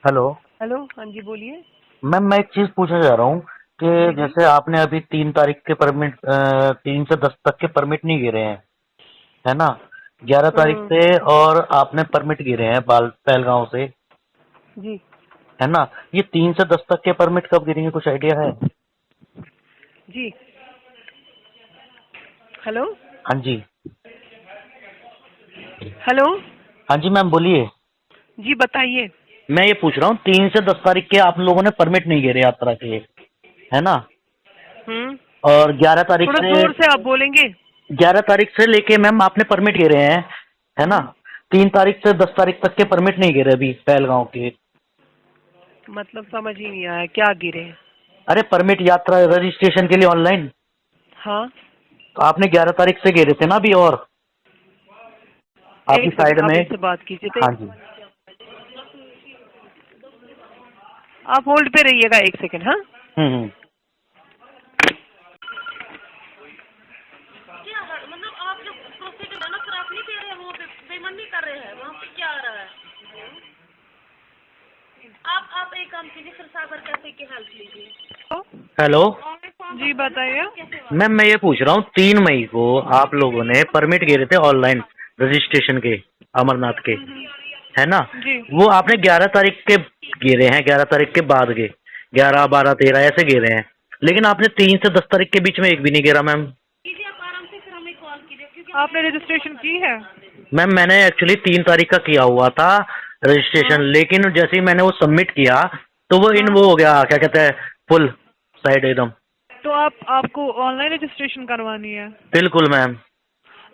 Hello. Hello, हाँ जी बोलिए। Ma'am मैं एक चीज पूछना चाह रहा हूँ कि जी जी। जैसे आपने अभी 3 तारीख के परमिट 3 से 10 तक के परमिट नहीं गिरे हैं, है ना? 11 तारीख हम्म। से और आपने परमिट गिरे हैं बाल पहलगांव से, जी है ना? ये 3 से 10 तक के परमिट कब गिरेंगे, कुछ आइडिया है? जी। हेलो हाँ जी। हेलो। हाँ जी मैम बोलिए। जी बताइए। मैं ये पूछ रहा हूँ 3 से 10 तारीख के आप लोगों ने परमिट नहीं गिरे यात्रा के, है ना? हम्म। और 11 तारीख थोड़ा से जोर से आप बोलेंगे। 11 तारीख से लेके मैम आपने परमिट गिरे हैं, है ना? हम्म। 3 तारीख से 10 तारीख तक के परमिट नहीं गिरे अभी पहलगांव के। मतलब समझ ही नहीं आया क्या गिरे। अरे परमिट यात्रा रजिस्ट्रेशन के लिए ऑनलाइन, हाँ। तो आपने 11 तारीख से गिरे थे ना अभी, और आपकी एक सेकंड, साइड आप में। इनसे बात कीजिए तो हाँ जी। आप होल्ड पे रहिएगा एक सेकंड। हाँ। हम्म। क्या मतलब आप जो प्रोसीजर है ना सर, आप नहीं दे रहे, वो पेमेंट नहीं कर रहे हैं, वहाँ पे क्या आ रहा है? आप एक काम कीजिए, फिर सागर कैफे की हेल्प लीजिए। हेलो जी बताइए। मैम, मैं ये पूछ रहा हूँ 3 मई को आप लोगों ने परमिट गिरे थे ऑनलाइन रजिस्ट्रेशन के, अमरनाथ के, है ना? जी। वो आपने 11 तारीख के गिरे हैं, 11 तारीख के बाद के 11, 12, 13 ऐसे गिरे हैं, लेकिन आपने 3 से 10 तारीख के बीच में एक भी नहीं गिरा मैम। कीजिए आप आराम से, फिर हमें कॉल कीजिए क्योंकि आपने रजिस्ट्रेशन की है? मैम मैंने एक्चुअली 3 तारीख का किया हुआ था रजिस्ट्रेशन, हाँ लेकिन जैसे ही मैंने वो सबमिट किया तो वो इन हाँ। वो हो गया, क्या कहते हैं, फुल साइड एकदम। तो आपको ऑनलाइन रजिस्ट्रेशन करवानी है? बिल्कुल मैम।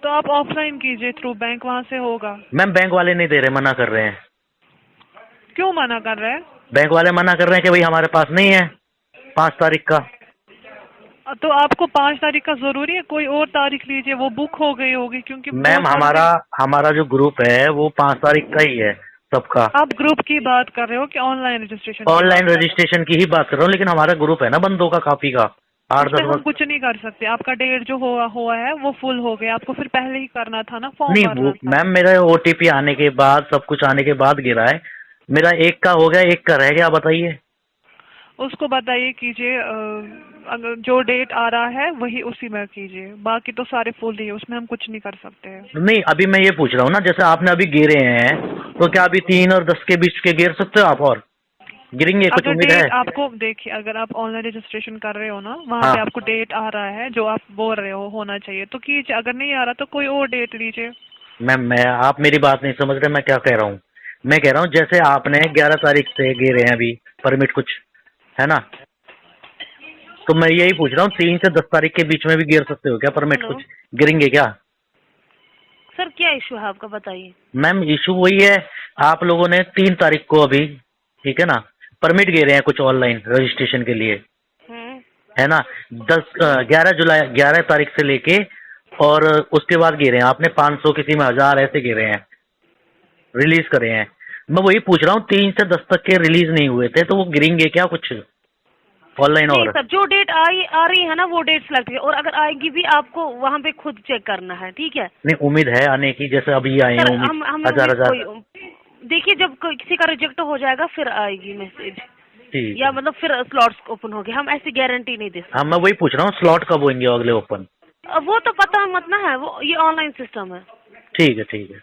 तो आप ऑफलाइन कीजिए थ्रू बैंक, वहाँ से होगा। मैम बैंक वाले नहीं दे रहे, मना कर रहे हैं। क्यों मना कर रहे हैं? बैंक वाले मना कर रहे हैं कि भाई हमारे पास नहीं है 5 तारीख का। तो आपको 5 तारीख का जरूरी है? कोई और तारीख लीजिए, वो बुक हो गई होगी क्योंकि बहुत मैम सारे हमारा दिन। हमारा जो ग्रुप है वो 5 तारीख का ही है सबका। आप ग्रुप की बात कर रहे हो कि ऑनलाइन रजिस्ट्रेशन की ऑनलाइन बात कर रहे हो? रजिस्ट्रेशन की ही बात कर रहा हूँ, लेकिन हमारा ग्रुप है ना बंदों का, काफी का, आठ उसमें दस हम वर्ष कुछ नहीं कर सकते। आपका डेट जो हुआ है वो फुल हो गया, आपको फिर पहले ही करना था ना, फॉर्म नहीं वो भरना था। मैम मेरा ओटीपी आने के बाद, सब कुछ आने के बाद गिरा है। मेरा एक का हो गया, एक का रह गया, बताइए। उसको बताइए, कीजिए। अगर जो डेट आ रहा है वही उसी में कीजिए, बाकी तो सारे फुल ही है, उसमें हम कुछ नहीं कर सकते हैं। नहीं अभी मैं ये पूछ रहा हूँ ना, जैसे आपने अभी गिरे हैं तो क्या अभी 3 और 10 के बीच के गिर सकते हो आप, और गिरेंगे, कुछ अगर उम्मीद है? डेट आपको देखिए, अगर आप ऑनलाइन रजिस्ट्रेशन कर रहे हो ना, वहाँ हाँ पे आपको डेट आ रहा है जो आप बोल रहे हो होना चाहिए तो कीजिए, अगर नहीं आ रहा तो कोई और डेट लीजिए। मैम मैं आप मेरी बात नहीं समझ रहे, मैं क्या कह रहा हूँ। मैं कह रहा हूँ जैसे आपने 11 तारीख से गिरे हैं अभी परमिट कुछ, है ना? तो मैं यही पूछ रहा हूँ 3 से 10 तारीख के बीच में भी गिर सकते हो क्या परमिट, हेलो कुछ गिरेंगे क्या? सर, क्या इशू है आपका, बताइए। मैम इशू वही है, आप लोगों ने 3 तारीख को अभी, ठीक है ना, परमिट गिरे हैं कुछ ऑनलाइन रजिस्ट्रेशन के लिए, हम्म। है ना? 11 जुलाई 11 तारीख से लेके, और उसके बाद गिरे हैं आपने 500, किसी में 1000 ऐसे गिरे हैं, रिलीज करे हैं। मैं वही पूछ रहा हूँ 3 से 10 तक के रिलीज नहीं हुए थे, तो वो गिरेंगे क्या कुछ ऑनलाइन? नहीं और सर, जो डेट आ रही है ना वो डेट सिलेक्ट कीजिए, और अगर आएगी भी आपको वहाँ पे खुद चेक करना है, ठीक है? नहीं उम्मीद है आने की, जैसे अभी आए हैं सर उम्मीद, हमें हजार उम्मीद हजार। कोई, देखिए जब किसी का रिजेक्ट हो जाएगा फिर आएगी मैसेज, ठीक या है। मतलब फिर स्लॉट्स ओपन हो गए, हम ऐसी गारंटी नहीं दे हाँ सकते। मैं वही पूछ रहा हूँ स्लॉट कब होंगे अगले ओपन। अब वो तो पता मत ना है, वो ये ऑनलाइन सिस्टम है। ठीक है ठीक है।